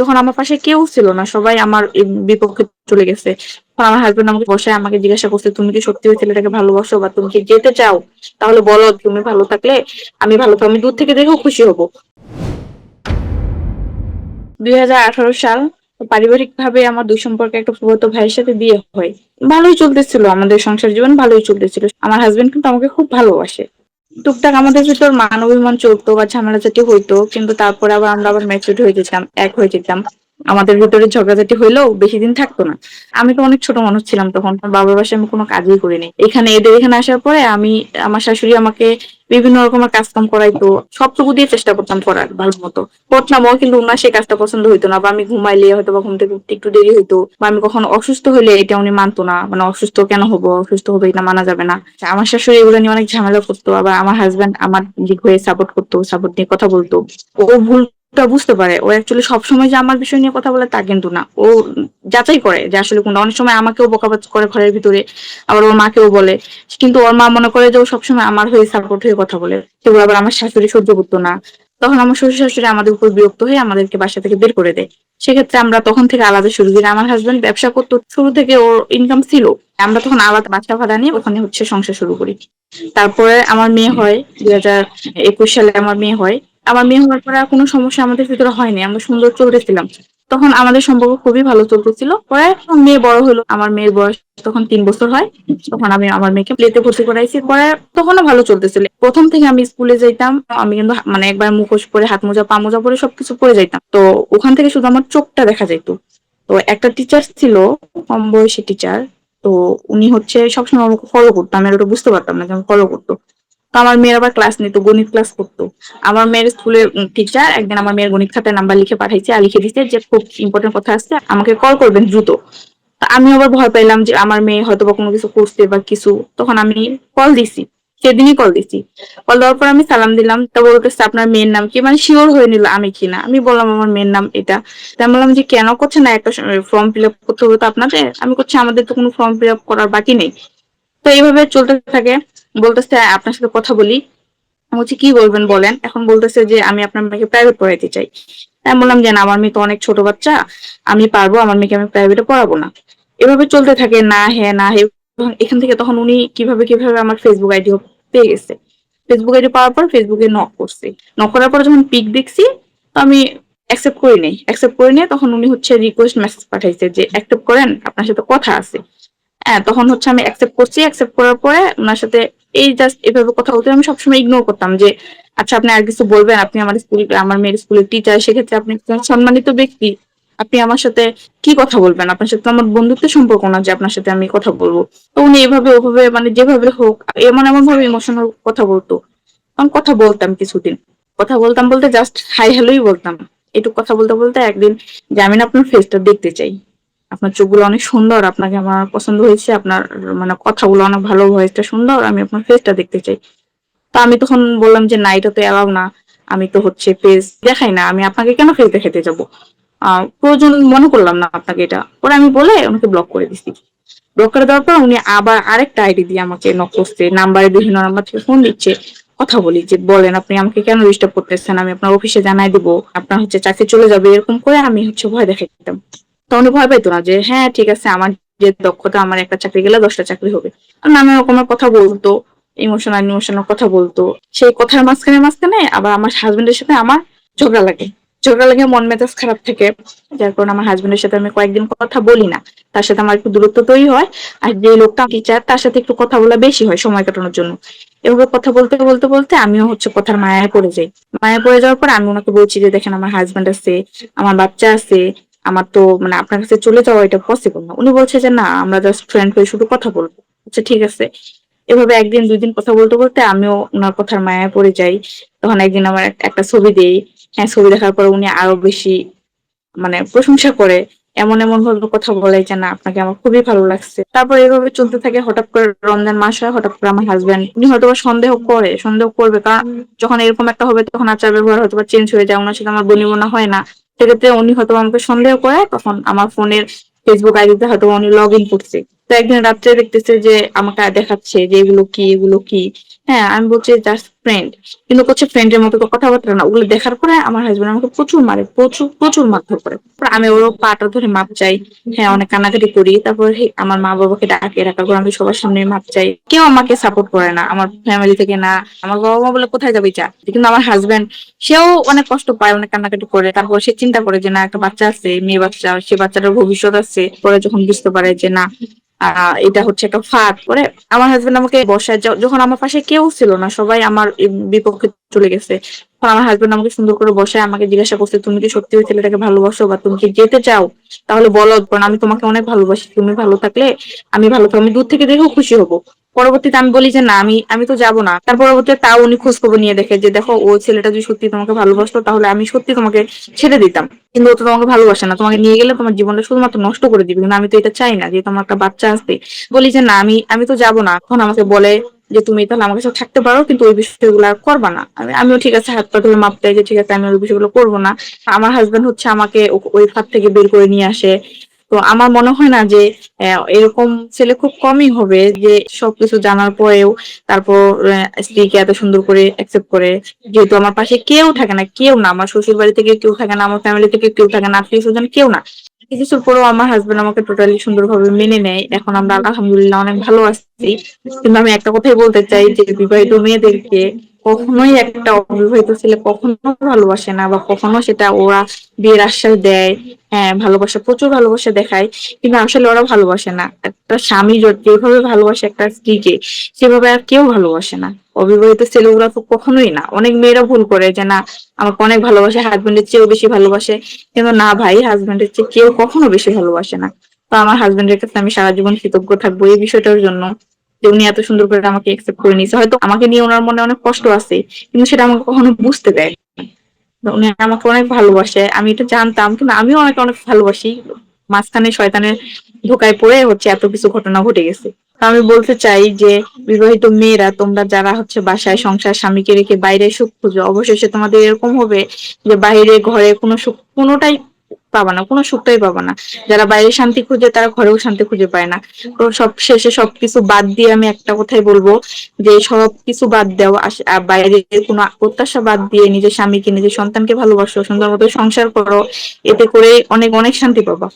যখন আমার পাশে কেউ ছিল না, সবাই আমার বিপক্ষে চলে গেছে, তখন আমার হাজবেন্ড আমাকে বসায় আমাকে জিজ্ঞাসা করছে, তুমি কি সত্যি ওই ছেলেটাকে ভালোবাসো বা তুমি কি যেতে চাও? তাহলে বলো, তুমি ভালো থাকলে আমি ভালো থাকবো, আমি দূর থেকে দেখেও খুশি হবো। 2018 সাল। পারিবারিক ভাবে আমার দুই সম্পর্কে একটা ফুফাতো ভাইয়ের সাথে বিয়ে হয়। ভালোই চলতেছিল, আমাদের সংসার জীবন ভালোই চলতেছিল। আমার হাজবেন্ড কিন্তু আমাকে খুব ভালোবাসে। টুকটাক আমাদের ভিতর মান অভিমান চলতো বা ঝামেলাঝাটি হইতো, কিন্তু তারপরে আবার আমরা আবার ম্যাচিউরড হয়ে যেতাম, এক হয়ে যেতাম। আমাদের ভিতরে ঝগড়াঝাটি হইলেও বেশি দিন থাকতো না। আমি তো অনেক ছোট মানুষ ছিলাম তখন, বাবার বাসায় আমি কোনো কাজই করিনি। এখানে আসার পরে আমার শাশুড়ি আমাকে বিভিন্ন রকমের কাজ কাম করাইতো। সবটুকু দিয়ে চেষ্টা করতাম করার ভালো মতো। করতামও, কিন্তু উনার সেই কাজটা পছন্দ হইতো না, বা আমি ঘুমাইলে হয়তো বা ঘুম থেকে উঠতে একটু দেরি হইতো, বা আমি কখনো অসুস্থ হইলে এটা উনি মানতো না, মানে অসুস্থ কেন হবো, অসুস্থ হবে এটা মানা যাবে না। আমার শাশুড়ি এগুলো নিয়ে অনেক ঝামেলা করতো, আবার আমার হাজবেন্ড আমার দিক হয়ে সাপোর্ট করতো, সাপোর্ট নিয়ে কথা বলতো। ও ভুলটা বুঝতে পারে, ও অ্যাকচুয়ালি সবসময় যে আমার বিষয় নিয়ে কথা বলে তা কিন্তু না। ও যাচাই করে যে আসলে কোনটা, অনেক সময় আমাকেও বকাবাজ করে ঘরের ভিতরে, আবার ওর মাকেও বলে। কিন্তু ওর মা মনে করে যে ও সবসময় আমার হয়ে সাপোর্ট হয়ে কথা বলে, সেগুলো আবার আমার শাশুড়ি সহ্য করতো না। তখন আমার শ্বশুর শাশুড়ি আমাদের উপর বিরক্ত হয়ে আমাদেরকে বাসা থেকে বের করে দেয়। সেক্ষেত্রে আমরা তখন থেকে আলাদা শুরু করি। আমার হাজবেন্ড ব্যবসা করতো, শুরু থেকে ওর ইনকাম ছিল। আমরা তখন আলাদা বাসা ভাড়া নিয়ে ওখানে সংসার শুরু করি। তারপরে আমার মেয়ে হয়, 2021 সালে আমার মেয়ে হয়। আমার মেয়ে হওয়ার পরে আর কোনো সমস্যা আমাদের ভিতরে হয়নি, আমরা সুন্দর চলতেছিলাম। তখন আমাদের সম্পর্ক খুবই ভালো চলতেছিল। পরে মেয়ে বড় হলো, আমার মেয়ের বয়স তখন 3 বছর হয়। তখন আমি আমার মেয়েকে প্লেতে ভর্তি করাইছি। পরে তখনও ভালো চলতেছিল, প্রথম থেকে আমি স্কুলে যাইতাম। আমি কিন্তু মানে একবার মুখোশ পরে, হাত মোজা পা মোজা পরে সবকিছু পরে যাইতাম। তো ওখান থেকে শুধু আমার চোখটা দেখা যাইতো। তো একটা টিচার ছিল, কম বয়সী টিচার। তো উনি হচ্ছে সবসময় আমাকে ফলো করতো, আমি আর ওটা বুঝতে পারতাম না যে ফলো করতো। তো আমার মেয়ের আবার ক্লাস নিত, গণিত ক্লাস করতো। আমার মেয়ের স্কুলের টিচার একদিন আমার মেয়ের গণিত খাতায় নাম্বার লিখে পাঠাইছে, আর লিখে দিচ্ছে যে খুব ইম্পর্টেন্ট কথা আসছে, আমাকে কল করবেন দ্রুত। তা আমি আবার ভয় পাইলাম যে আমার মেয়ে হয়তো বা কোনো কিছু করছে বা কিছু। তখন আমি কল দিছি, সেদিনই কল দিছি। কল দেওয়ার পর আমি সালাম দিলাম, তা বলতেছে আপনার মেয়ের নাম কি, মানে শিওর হয়ে নিল আমি কিনা। আমি বললাম আমার মেয়ের নাম এটা। তা আমি বললাম যে কেন করছে না, একটা ফর্ম ফিল আপ করতে হবে তো আপনাদের। আমি করছি আমাদের তো কোনো ফর্ম ফিল আপ করার বাকি নেই। তো এইভাবে চলতে থাকে। বলতেছে আপনার সাথে কথা বলি। আমি বলছি কি বলবেন বলেন। এখন বলতেছে যে আমি আপনার মেয়েকে প্রাইভেট পড়াইতে চাই। আমি বললাম যে না, আমার মেয়ে তো অনেক ছোট বাচ্চা, আমি পারবো, আমার মেয়েকে আমি প্রাইভেটে পড়াবো না। এভাবে চলতে থাকে, না হ্যাঁ না হ্যাঁ। এবং এখান থেকে তখন উনি কিভাবে কিভাবে আমার ফেসবুক আইডিও পেয়ে গেছে। ফেসবুক আইডি পাওয়ার পর ফেসবুকে নক করছি। নক করার পর যখন পিক দেখছি, তো আমি অ্যাকসেপ্ট করি নাই। অ্যাকসেপ্ট করে নিয়ে তখন উনি হচ্ছে রিকোয়েস্ট মেসেজ পাঠাইছে যে অ্যাকসেপ্ট করেন, আপনার সাথে কথা আছে। হ্যাঁ, তখন হচ্ছে আমি অ্যাকসেপ্ট করছি। অ্যাকসেপ্ট করার পরে ওনার সাথে এই জাস্ট এভাবে কথা বলতে আমি সবসময় ইগনোর করতাম যে আচ্ছা আপনি আর কিছু বলবেন, আপনি আমার স্কুল, আমার মেয়ের স্কুলের টিচার, সেক্ষেত্রে আপনি একজন সম্মানিত ব্যক্তি, আপনি আমার সাথে কি কথা বলবেন, আপনার সাথে তো আমার বন্ধুত্বের সম্পর্ক না যে আপনার সাথে আমি কথা বলবো। তো উনি এভাবে ওভাবে মানে যেভাবে হোক এমন এমন ভাবে ইমোশনাল কথা বলতো। তখন কথা বলতাম কিছুদিন, কথা বলতাম বলতে জাস্ট হাই হ্যালোই বলতাম। একটু কথা বলতে বলতে একদিন যে আমি না আপনার ফেসটা দেখতে চাই, আপনার চোখগুলো অনেক সুন্দর, আপনাকে আমার পছন্দ হয়েছে, আপনার মানে কথাগুলো অনেক ভালো, ভয়েসটা সুন্দর, আমি আপনার ফেসটা দেখতে চাই। তো আমি তখন বললাম যে না, এটা তো এলাও না, আমি তো হচ্ছে ফেস দেখাই না, আমি আপনাকে কেন ফেস দেখাতে যাবো, প্রয়োজন মনে করলাম না আপনাকে এটা। পরে আমি বলে ওনাকে ব্লক করে দিছি। ব্লক করে দেওয়ার পর উনি আবার আরেকটা আইডি দিয়ে আমাকে নক করছে, নাম্বারে বিভিন্ন নাম্বার থেকে ফোন দিচ্ছে। কথা বলি যে বলেন আপনি আমাকে কেন ডিস্টার্ব করতেছেন, আমি আপনার অফিসে জানাই দিব, আপনার হচ্ছে চাকরি চলে যাবে, এরকম করে আমি হচ্ছে ভয় দেখাইতাম। তো উনি ভয় পাইতো না যে হ্যাঁ ঠিক আছে, আমার যে দক্ষতা, আমার একটা চাকরি গেলে 10টা চাকরি হবে। আর নানা রকমের কথা বলতো, ইমোশনাল ইমোশনাল কথা বলতো। সেই কথার মাঝখানে মাঝখানে আবার আমার হাজবেন্ডের সাথে আমার ঝগড়া লাগে। ঝগড়া লাগে, মন মেজাজ খারাপ থেকে, যার কারণে আমার হাজবেন্ডের সাথে আমি কয়েকদিন কথা বলি না। তার সাথে আমার একটু দূরত্ব তৈরি হয়। আর যে লোকটা টিচার, তার সাথে একটু কথা বলা বেশি হয় সময় কাটানোর জন্য। এভাবে কথা বলতে বলতে বলতে আমিও হচ্ছে কথার মায়ায় পড়ে যাই। মায়ায় পড়ে যাওয়ার পর আমি ওনাকে বলছি যে দেখেন আমার হাজবেন্ড আছে, আমার বাচ্চা আছে, আমার তো মানে আপনার কাছে চলে যাওয়া এটা পসিবল না। উনি বলছে যে না, আমরা জাস্ট ফ্রেন্ড হয়ে শুধু কথা বলবো। আচ্ছা ঠিক আছে। এভাবে একদিন দুই দিন কথা বলতে বলতে আমিও ওনার কথার মায়ায় পড়ে যাই। তখন একদিন আমার একটা ছবি দেই। হ্যাঁ, ছবি দেখার পর উনি আরো বেশি মানে প্রশংসা করে, এমন এমন ভাবে কথা বলে যে না আপনাকে আমার খুবই ভালো লাগছে। তারপর এভাবে চলতে থাকে। হঠাৎ করে রমজান মাস হয়, হঠাৎ করে আমার হাজবেন্ড, উনি হয়তো বা সন্দেহ করে, সন্দেহ করবে, কারণ যখন এরকম একটা হবে তখন আচার ব্যবহার হয়তো বা চেঞ্জ হয়ে যায়, ওনার সাথে আমার বনিবনা হয় না। সেক্ষেত্রে উনি হয়তো আমাকে সন্দেহ করে, তখন আমার ফোনের ফেসবুক আইডিতে হয়তো উনি লগ ইন করছে। তো একদিন রাত্রে দেখতেছে যে আমাকে দেখাচ্ছে যে এগুলো কি এগুলো কি। হ্যাঁ, আমি বলছি জাস্ট ফ্রেন্ড, কিন্তু হচ্ছে ফ্রেন্ডের মতো তো কথাবার্তা না। ওগুলো দেখার পরে আমার হাজবেন্ড আমাকে প্রচুর মারে, প্রচুর প্রচুর মারধর করে। তারপর আমি ওর পাটা ধরে মাপ চাই। হ্যাঁ, অনেক কান্নাকাটি করি। তারপর আমার মা বাবাকে ডাকে, ডাকার পর আমি সবার সামনে মাপ চাই। কেউ আমাকে সাপোর্ট করে না, আমার ফ্যামিলি থেকে না। আমার বাবা মা বলে কোথায় যাবি যা, কিন্তু আমার হাজবেন্ড সেও অনেক কষ্ট পায়, অনেক কান্নাকাটি করে। তারপর সে চিন্তা করে যে না, একটা বাচ্চা আছে, মেয়ে বাচ্চা, সে বাচ্চাটার ভবিষ্যৎ আছে। পরে যখন বুঝতে পারে যে না, এটা হচ্ছে একটা ফাঁদ করে, আমার হাজবেন্ড আমাকে বসায়, যখন আমার পাশে কেউ ছিল না, সবাই আমার বিপক্ষে চলে গেছে, তখন আমার হাজবেন্ড আমাকে সুন্দর করে বসায় আমাকে জিজ্ঞাসা করছে, তুমি কি সত্যি ওই ছেলেটাকে ভালোবাসো বা তুমি কি যেতে চাও? তাহলে বলো, কারণ আমি তোমাকে অনেক ভালোবাসি, তুমি ভালো থাকলে আমি ভালো থাকবো, আমি দূর থেকে দেখেও খুশি হব। পরবর্তীতে আমি বলি যে না, আমি তো যাবো না। তার পরবর্তীতে তাও উনি খোঁজ খবর নিয়ে দেখে যে দেখো, ও ছেলেটা যদি সত্যি তোমাকে ভালোবাসতো তাহলে আমি সত্যি তোমাকে ছেড়ে দিতাম, কিন্তু ও তো তোমাকে ভালোবাসে না, তোমাকে নিয়ে গেলে তোমার জীবনটা শুধুমাত্র নষ্ট করে দিবে, কিন্তু আমি তো এটা চাই না, যে তোমার একটা বাচ্চা আছে। বলি যে না, আমি তো যাবো না। তখন আমাকে বলে যে তুমি তাহলে আমার কাছে থাকতে পারো, কিন্তু ওই বিষয়গুলো আর করবা না। আমিও ঠিক আছে, হাত পা ধরে মাপ চাই যে ঠিক আছে, আমি ওই বিষয়গুলো করবো না। আমার হাজবেন্ড হচ্ছে আমাকে ওই ফাঁদ থেকে বের করে নিয়ে আসে। তো আমার মনে হয় না যে এরকম ছেলে খুব কমই হবে যে সবকিছু জানার পরেও তারপর স্ত্রীকে এত সুন্দর করে অ্যাকসেপ্ট করে। যেহেতু আমার পাশে কেউ থাকে না, কেউ না, আমার শ্বশুর বাড়ি থেকে কেউ থাকে না, আমার ফ্যামিলি থেকে কেউ থাকে না, আত্মীয় স্বজন কেউ না, কিছুর পরেও আমার হাজবেন্ড আমাকে টোটালি সুন্দরভাবে মেনে নেয়। এখন আমরা আলহামদুলিল্লাহ অনেক ভালো আছি। কিন্তু আমি একটা কথাই বলতে চাই যে বিবাহিত মেয়েদেরকে কখনোই একটা অবিবাহিত ছেলে কখনো ভালোবাসে না, বা কখনো সেটা ওরা বিয়ের আশ্বাস দেয়। হ্যাঁ, ভালোবাসা, প্রচুর ভালোবাসা দেখায়, কিন্তু আসলে ওরা ভালোবাসে না। একটা স্বামী যেভাবে ভালোবাসে একটা স্ত্রীকে, সেভাবে আর কেউ ভালোবাসে না। অবিবাহিত ছেলেগুলা তো কখনোই না। অনেক মেয়েরা ভুল করে যে না, আমাকে অনেক ভালোবাসে, হাজবেন্ডের চেয়েও বেশি ভালোবাসে। কিন্তু না ভাই, হাজবেন্ডের চেয়ে কেউ কখনো বেশি ভালোবাসে না। তো আমার হাজবেন্ডের কাছে আমি সারা জীবন কৃতজ্ঞ থাকবো এই বিষয়টার জন্য, যে উনি এত সুন্দর করে আমাকে একসেপ্ট করে নিয়েছে। হয়তো আমাকে নিয়ে ওনার মনে অনেক কষ্ট আছে, কিন্তু সেটা আমাকে কখনো বুঝতে দেয় না। তো উনি আমাকে অনেক ভালোবাসে, আমি এটা জানতাম, কিন্তু আমিও অনেক অনেক ভালোবাসি। মাঝখানে শয়তানের ধোকায় পড়ে হচ্ছে এত কিছু ঘটনা ঘটে গেছে। তো আমি বলতে চাই যে বিবাহিত মেয়েরা, তোমরা যারা হচ্ছে বাসায় সংসার স্বামীকে রেখে বাইরে সুখ খুঁজো, অবশেষে তোমাদের এরকম হবে যে বাইরে ঘরে কোনো সুখ কোনোটাই পাবা না, কোনো সুখটাই পাবা না। যারা বাইরে শান্তি খুঁজে তারা ঘরেও শান্তি খুঁজে পায় না। তো সব শেষে সবকিছু বাদ দিয়ে আমি একটা কথাই বলবো, যে সবকিছু বাদ দাও, বাইরের কোনো প্রত্যাশা বাদ দিয়ে নিজের স্বামীকে, নিজের সন্তানকে ভালোবাসো, সুন্দর মতো সংসার করো। এতে করে অনেক অনেক শান্তি পাবা।